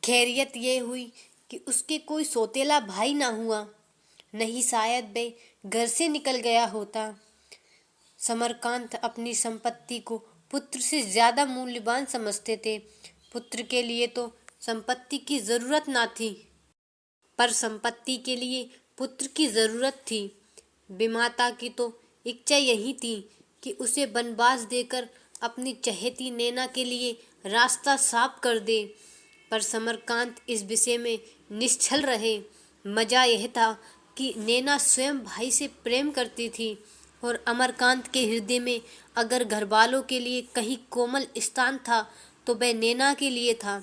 खैरियत ये हुई कि उसके कोई सौतेला भाई ना हुआ, नहीं शायद वे घर से निकल गया होता। समरकांत अपनी संपत्ति को पुत्र से ज्यादा मूल्यवान समझते थे। पुत्र के लिए तो संपत्ति की जरूरत ना थी, पर संपत्ति के लिए पुत्र की जरूरत थी। विमाता की तो इच्छा यही थी कि उसे वनवास देकर अपनी चहेती नैना के लिए रास्ता साफ कर दे, पर समरकांत इस विषय में निश्चल रहे। मजा यह था कि नैना स्वयं भाई से प्रेम करती थी और अमरकांत के हृदय में अगर घरवालों के लिए कहीं कोमल स्थान था तो वह नैना के लिए था।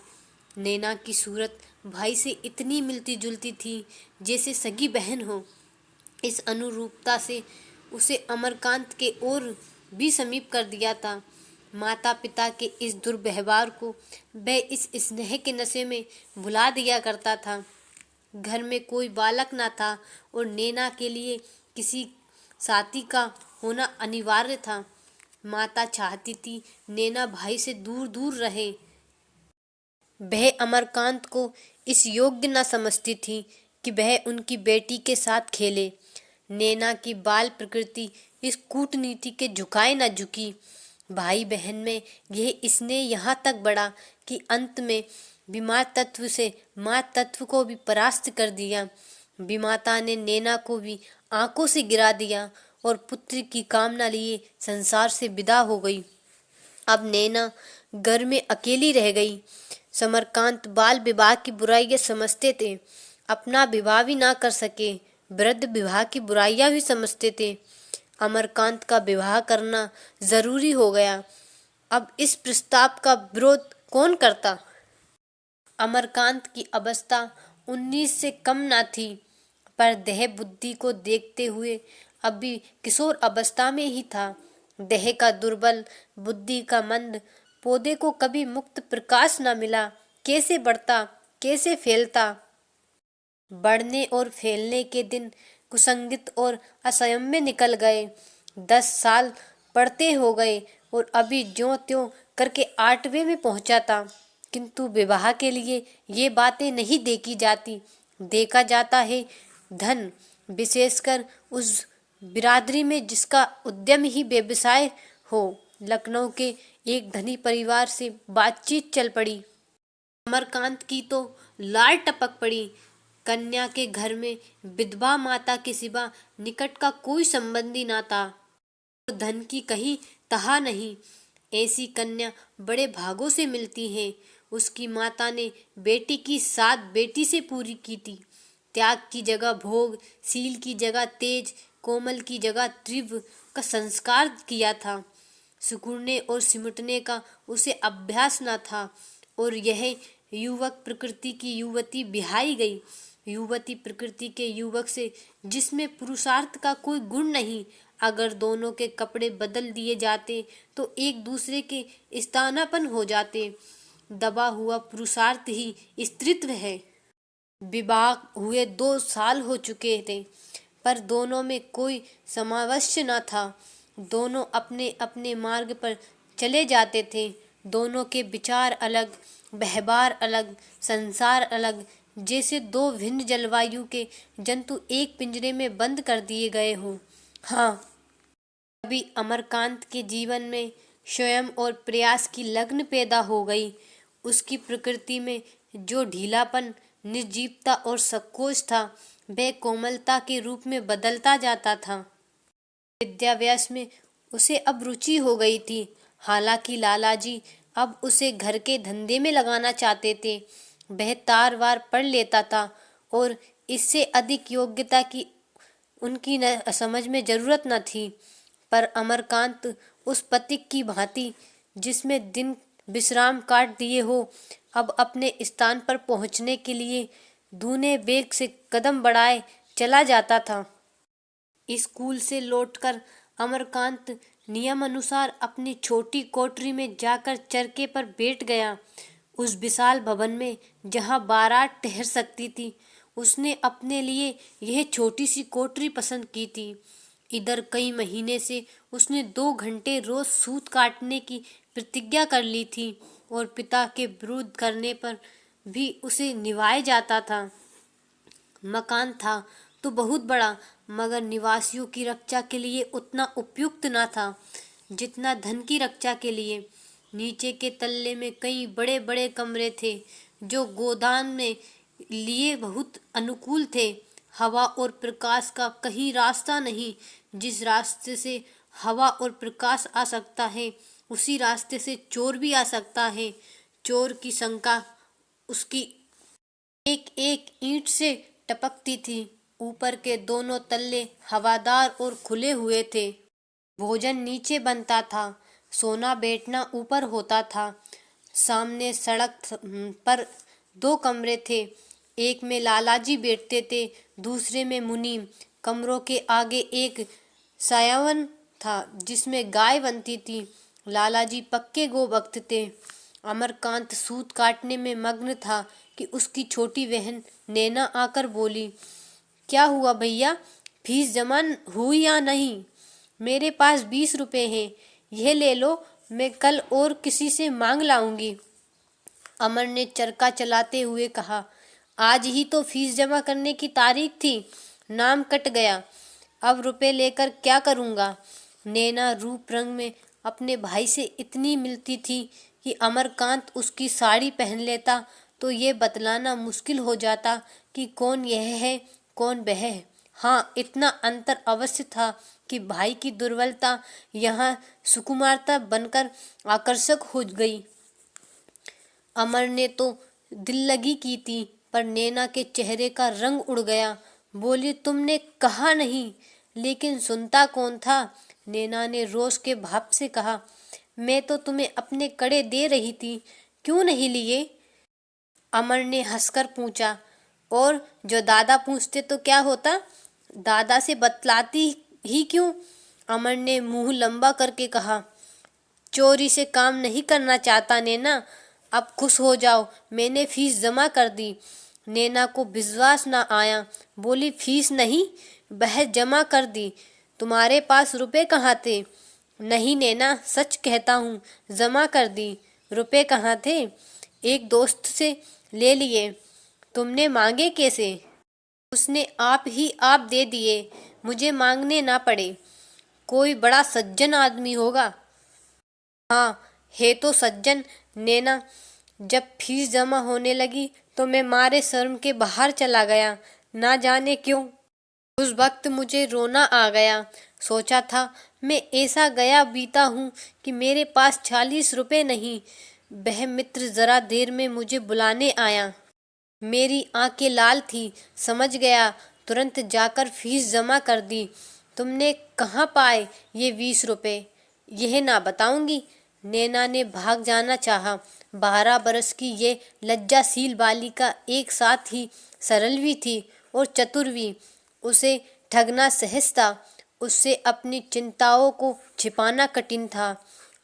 नैना की सूरत भाई से इतनी मिलती जुलती थी जैसे सगी बहन हो। इस अनुरूपता से उसे अमरकांत के ओर भी समीप कर दिया था। माता पिता के इस दुर्व्यवहार को वह इस स्नेह के नशे में भुला दिया करता था। घर में कोई बालक ना था और नैना के लिए किसी साथी का होना अनिवार्य था। माता चाहती थी नैना भाई से दूर दूर रहे। वह अमरकांत को इस योग्य न समझती थी कि वह उनकी बेटी के साथ खेले। नैना की बाल प्रकृति इस कूटनीति के झुकाए न झुकी। भाई बहन में यह स्नेह यहाँ तक बढ़ा कि अंत में बीमार तत्व से माँ तत्व को भी परास्त कर दिया। विमाता ने नैना को भी आंखों से गिरा दिया और पुत्र की कामना लिए संसार से विदा हो गई। अब नैना घर में अकेली रह गई। समरकांत बाल विवाह की बुराइयां समझते थे, अपना विवाह भी ना कर सके। वृद्ध विवाह की बुराइयां भी समझते थे। अमरकांत का विवाह करना जरूरी हो गया। अब इस प्रस्ताव का विरोध कौन करता। अमरकांत की अवस्था 19 से कम ना थी, पर देह बुद्धि को देखते हुए अभी किशोर अवस्था में ही था। देह का दुर्बल, बुद्धि का मंद पौधे को कभी मुक्त प्रकाश न मिला। कैसे बढ़ता, कैसे फैलता। बढ़ने और फैलने के दिन कुसंगित और असंयम निकल गए। 10 साल पढ़ते हो गए और अभी ज्यों त्यों करके 8वें में पहुंचा था। किंतु विवाह के लिए ये बातें नहीं देखी जाती। देखा जाता है धन, विशेषकर उस बिरादरी में जिसका उद्यम ही व्यवसाय हो। लखनऊ के एक धनी परिवार से बातचीत चल पड़ी। अमरकांत की तो लार टपक पड़ी। कन्या के घर में विधवा माता के सिवा निकट का कोई संबंधी ना था। धन की कहीं तहा नहीं। ऐसी कन्या बड़े भागों से मिलती है। उसकी माता ने बेटी की साथ बेटी से पूरी की थी। त्याग की जगह भोग, शील की जगह तेज, कोमल की जगह तीव्र का संस्कार किया था। सिकुड़ने और सिमटने का उसे अभ्यास न था और यह युवक प्रकृति की युवती बिहाई गई। युवती प्रकृति के युवक से जिसमें पुरुषार्थ का कोई गुण नहीं। अगर दोनों के कपड़े बदल दिए जाते तो एक दूसरे के स्थानापन्न हो जाते। दबा हुआ पुरुषार्थ ही स्त्रीत्व है। विवाह हुए 2 साल हो चुके थे, पर दोनों में कोई सामंजस्य न था। दोनों अपने अपने मार्ग पर चले जाते थे। दोनों के विचार अलग, व्यवहार अलग, संसार अलग, जैसे 2 भिन्न जलवायु के जंतु एक पिंजरे में बंद कर दिए गए हों। हाँ, अभी अमरकांत के जीवन में स्वयं और प्रयास की लगन पैदा हो गई। उसकी प्रकृति में जो ढीलापन, निर्जीवता और संकोच था, वह कोमलता के रूप में बदलता जाता था। विद्याभ्यास में उसे अब रुचि हो गई थी। हालांकि लालाजी अब उसे घर के धंधे में लगाना चाहते थे। वह तार-वार पढ़ लेता था और इससे अधिक योग्यता की उनकी समझ में जरूरत न थी। पर अमरकांत उस पथिक की भांति जिसमें दिन विश्राम काट दिए हो, अब अपने स्थान पर पहुंचने के लिए दूने वेग से कदम बढ़ाए चला जाता था। स्कूल से लौटकर अमरकांत नियमानुसार अपनी छोटी कोठरी में जाकर चरके पर बैठ गया। उस विशाल भवन में जहां बारात ठहर सकती थी, उसने अपने लिए यह छोटी सी कोठरी पसंद की थी। इधर कई महीने से उसने 2 घंटे रोज सूत काटने की प्रतिज्ञा कर ली थी और पिता के विरुद्ध करने पर भी उसे निभाया जाता था। मकान था तो बहुत बड़ा, मगर निवासियों की रक्षा के लिए उतना उपयुक्त न था जितना धन की रक्षा के लिए। नीचे के तल्ले में कई बड़े बड़े कमरे थे जो गोदाम में लिए बहुत अनुकूल थे। हवा और प्रकाश का कहीं रास्ता नहीं। जिस रास्ते से हवा और प्रकाश आ सकता है उसी रास्ते से चोर भी आ सकता है। चोर की शंका उसकी एक एक ईंट से टपकती थी। ऊपर के दोनों तल्ले हवादार और खुले हुए थे। भोजन नीचे बनता था, सोना बैठना ऊपर होता था। सामने सड़क पर दो कमरे थे। एक में लालाजी बैठते थे, दूसरे में मुनीम। कमरों के आगे एक सायावन था जिसमें गाय बनती थी। लालाजी पक्के गोभक्त थे। अमरकांत सूत काटने में मग्न था कि उसकी छोटी बहन नैना आकर बोली, क्या हुआ भैया, फीस जमा हुई या नहीं? मेरे पास 20 रुपए हैं, यह ले लो, मैं कल और किसी से मांग लाऊंगी। अमर ने चरखा चलाते हुए कहा, आज ही तो फीस जमा करने की तारीख थी, नाम कट गया, अब रुपए लेकर क्या करूंगा? नैना रूप रंग में अपने भाई से इतनी मिलती थी कि अमरकांत उसकी साड़ी पहन लेता तो ये बतलाना मुश्किल हो जाता कि कौन यह है कौन वह है। हाँ, इतना अंतर अवश्य था कि भाई की दुर्बलता यहाँ सुकुमारता बनकर आकर्षक हो गई। अमर ने तो दिल लगी की थी, पर नैना के चेहरे का रंग उड़ गया। बोली, तुमने कहा नहीं, लेकिन सुनता कौन था? नैना ने रोष के भाव से कहा, मैं तो तुम्हें अपने कड़े दे रही थी, क्यों नहीं लिए? अमर ने हंसकर पूछा, और जो दादा पूछते तो क्या होता? दादा से बतलाती ही क्यों? अमर ने मुंह लंबा करके कहा, चोरी से काम नहीं करना चाहता नैना, अब खुश हो जाओ, मैंने फीस जमा कर दी। नैना को विश्वास न आया। बोली, फीस नहीं, वह जमा कर दी। तुम्हारे पास रुपए कहाँ थे? नहीं नैना, सच कहता हूँ, जमा कर दी। रुपए कहाँ थे? एक दोस्त से ले लिए। तुमने मांगे कैसे? उसने आप ही आप दे दिए, मुझे मांगने ना पड़े। कोई बड़ा सज्जन आदमी होगा। हाँ, है तो सज्जन। नैना, जब फीस जमा होने लगी तो मैं मारे शर्म के बाहर चला गया, ना जाने क्यों। उस वक्त मुझे रोना आ गया। सोचा था मैं ऐसा गया बीता हूँ कि मेरे पास 40 रुपए नहीं। वह मित्र जरा देर में मुझे बुलाने आया। मेरी आंखें लाल थी, समझ गया, तुरंत जाकर फीस जमा कर दी। तुमने कहाँ पाए ये 20 रुपए? यह ना बताऊंगी। नैना ने भाग जाना चाहा। 12 बरस की ये लज्जाशील बालिका एक साथ ही सरल भी थी और चतुर भी। उसे ठगना सहज था, उससे अपनी चिंताओं को छिपाना कठिन था।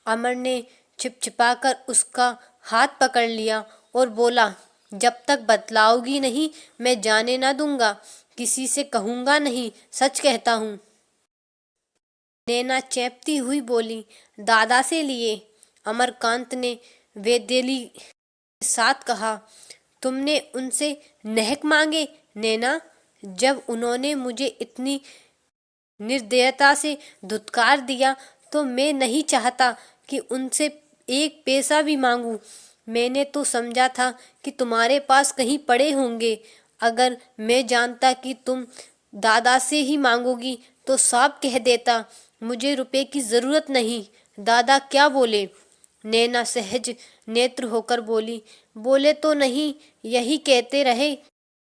अमर ने छिपछिपाकर उसका हाथ पकड़ लिया और बोला, जब तक बतलाओगी नहीं मैं जाने ना दूंगा, किसी से कहूंगा नहीं, सच कहता हूँ। नैना चैपती हुई बोली, दादा से लिए? अमरकांत ने वेदेली के साथ कहा, तुमने उनसे नहक मांगे नैना? जब उन्होंने मुझे इतनी निर्दयता से धुतकार दिया तो मैं नहीं चाहता कि उनसे एक पैसा भी मांगूं। मैंने तो समझा था कि तुम्हारे पास कहीं पड़े होंगे। अगर मैं जानता कि तुम दादा से ही मांगोगी तो साफ कह देता, मुझे रुपए की जरूरत नहीं। दादा क्या बोले? नैना सहज नेत्र होकर बोली, बोले तो नहीं, यही कहते रहे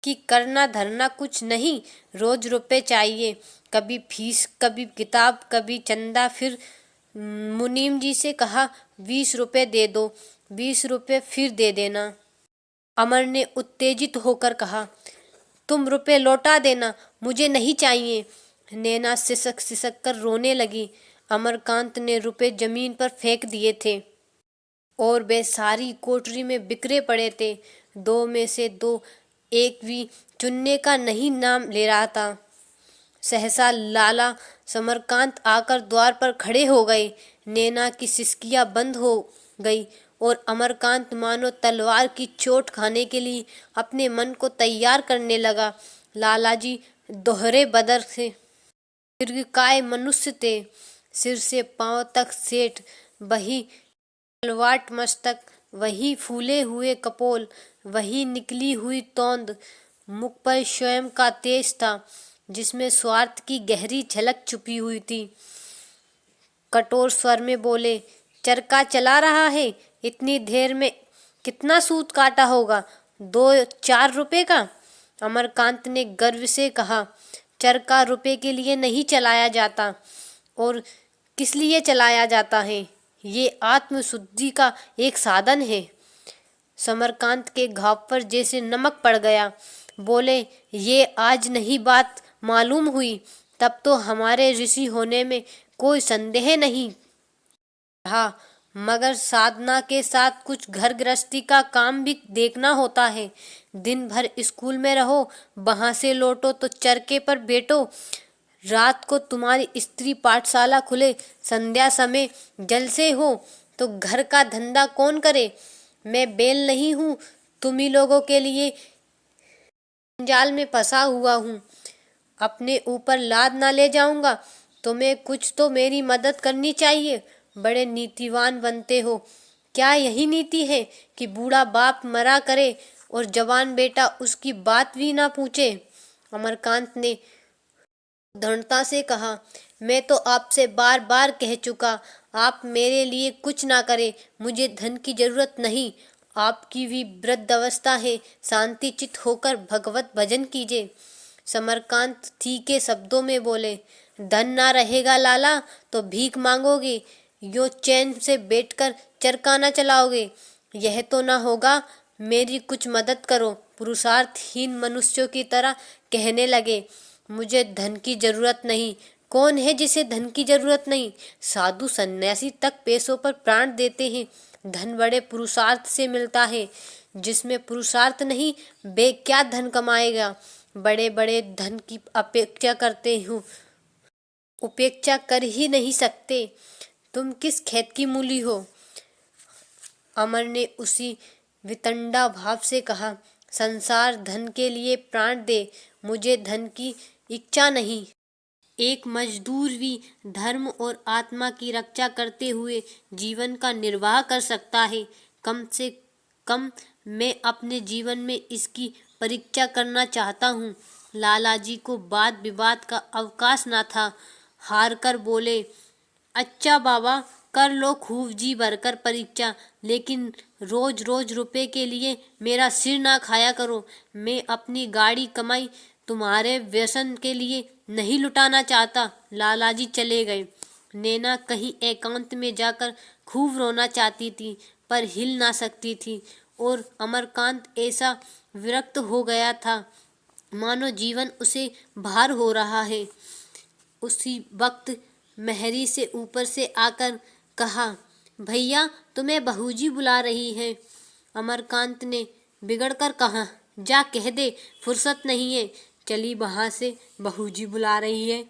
कि करना धरना कुछ नहीं, रोज रुपए चाहिए, कभी फीस, कभी किताब, कभी चंदा। फिर मुनीम जी से कहा, 20 रुपए दे दो, 20 रुपए फिर दे देना। अमर ने उत्तेजित होकर कहा, तुम रुपए लौटा देना, मुझे नहीं चाहिए। नैना सिसक सिसक कर रोने लगी। अमरकांत ने रुपए जमीन पर फेंक दिए थे और वे सारी कोठरी में बिखरे पड़े थे। दो में से दो, एक भी चुनने का नहीं नाम ले रहा था। सहसा लाला समरकांत आकर द्वार पर खड़े हो गए। नैना की सिसकियां बंद हो गई और अमरकांत मानो तलवार की चोट खाने के लिए अपने मन को तैयार करने लगा। लालाजी दोहरे बदर से दीर्घकाय मनुष्य थे, सिर से पांव तक सेठ, वही तलवाट मस्तक, वही फूले हुए कपोल, वही निकली हुई तोंद, मुख पर स्वयं का तेज था जिसमें स्वार्थ की गहरी झलक छुपी हुई थी। कठोर स्वर में बोले, चरखा चला रहा है, इतनी देर में कितना सूत काटा होगा? 2-4 रुपए का? अमरकांत ने गर्व से कहा, चरखा रुपए के लिए नहीं चलाया जाता। और किस लिए चलाया जाता है? ये आत्मशुद्धि का एक साधन है। समरकांत के घाव पर जैसे नमक पड़ गया। बोले, ये आज नहीं बात मालूम हुई, तब तो हमारे ऋषि होने में कोई संदेह नहीं रहा, मगर साधना के साथ कुछ घर गृहस्थी का काम भी देखना होता है। दिन भर स्कूल में रहो, वहां से लौटो तो चरखे पर बैठो, रात को तुम्हारी स्त्री पाठशाला खुले, संध्या समय जलसे हो, तो घर का धंधा कौन करे? मैं बेल नहीं हूँ, तुम ही लोगों के लिए जाल में फंसा हुआ हूँ। अपने ऊपर लाद ना ले जाऊंगा, तुम्हें कुछ तो मेरी मदद करनी चाहिए। बड़े नीतिवान बनते हो। क्या यही नीति है कि बूढ़ा बाप मरा करे और जवान बेटा उसकी बात भी ना पूछे? अमरकांत ने दृढ़ता से कहा, मैं तो आपसे बार बार कह चुका, आप मेरे लिए कुछ ना करें, मुझे धन की जरूरत नहीं। आपकी भी वृद्धावस्था है, शांति चित होकर भगवत भजन कीजिए। समरकांत तीखे शब्दों में बोले, धन ना रहेगा लाला तो भीख मांगोगे, यो चैन से बैठकर चरखा ना चलाओगे, यह तो ना होगा। मेरी कुछ मदद करो। पुरुषार्थहीन मनुष्यों की तरह कहने लगे, मुझे धन की जरूरत नहीं। कौन है जिसे धन की जरूरत नहीं? साधु सन्यासी तक पैसों पर प्राण देते हैं। धन बड़े पुरुषार्थ से मिलता है, जिसमें पुरुषार्थ नहीं वे क्या धन कमाएगा? बड़े बड़े धन की अपेक्षा करते हूँ, उपेक्षा कर ही नहीं सकते। तुम किस खेत की मूली हो? अमर ने उसी वितंडा भाव से कहा, संसार धन के लिए प्राण दे, मुझे धन की इच्छा नहीं। एक मजदूर भी धर्म और आत्मा की रक्षा करते हुए जीवन का निर्वाह कर सकता है। कम से कम मैं अपने जीवन में इसकी परीक्षा करना चाहता हूँ। लालाजी को वाद विवाद का अवकाश न था। हार कर बोले, अच्छा बाबा, कर लो खूब जी भरकर परीक्षा, लेकिन रोज रोज रुपए के लिए मेरा सिर ना खाया करो। मैं अपनी गाड़ी कमाई तुम्हारे व्यसन के लिए नहीं लुटाना चाहता। लालाजी चले गए। नैना कहीं एकांत में जाकर खूब रोना चाहती थी, पर हिल ना सकती थी। और अमरकांत ऐसा विरक्त हो गया था, मानो जीवन उसे भार हो रहा है। उसी वक्त मेहरी से ऊपर से आकर कहा, भैया तुम्हें बहूजी बुला रही है। अमरकांत ने बिगड़ कर कहा, जा कह दे, फुर्सत नहीं है। चली वहां से, बहूजी बुला रही है।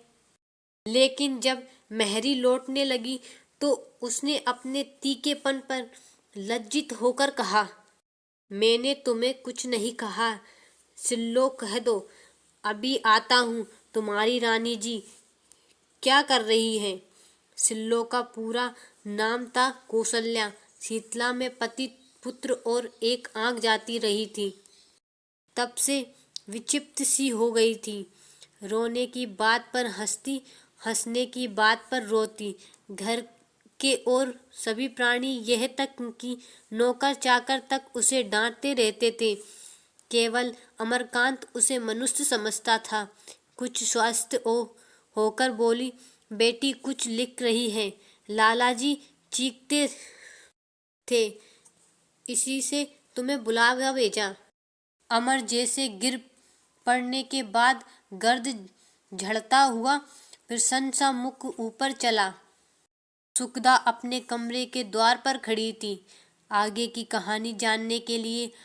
लेकिन जब मेहरी लौटने लगी तो उसने अपने तीखेपन पर लज्जित होकर कहा, मैंने तुम्हें कुछ नहीं कहा, सिल्लो कह दो, अभी आता हूँ। तुम्हारी रानी जी क्या कर रही है? सिल्लो का पूरा नाम था कौशल्या। शीतला में पति पुत्र और एक आंख जाती रही थी, तब से विक्षिप्त सी हो गई थी। रोने की बात पर हंसती, हंसने की बात पर रोती। घर के और सभी प्राणी, यह तक कि नौकर चाकर तक उसे डांटते रहते थे। केवल अमरकांत उसे मनुष्य समझता था। कुछ स्वस्थ होकर बोली, बेटी कुछ लिख रही है। लालाजी चीखते थे, इसी से तुम्हें बुला भेजा। अमर जैसे गिर पड़ने के बाद गर्द झड़ता हुआ प्रसन्न सा मुख ऊपर चला। सुखदा अपने कमरे के द्वार पर खड़ी थी। आगे की कहानी जानने के लिए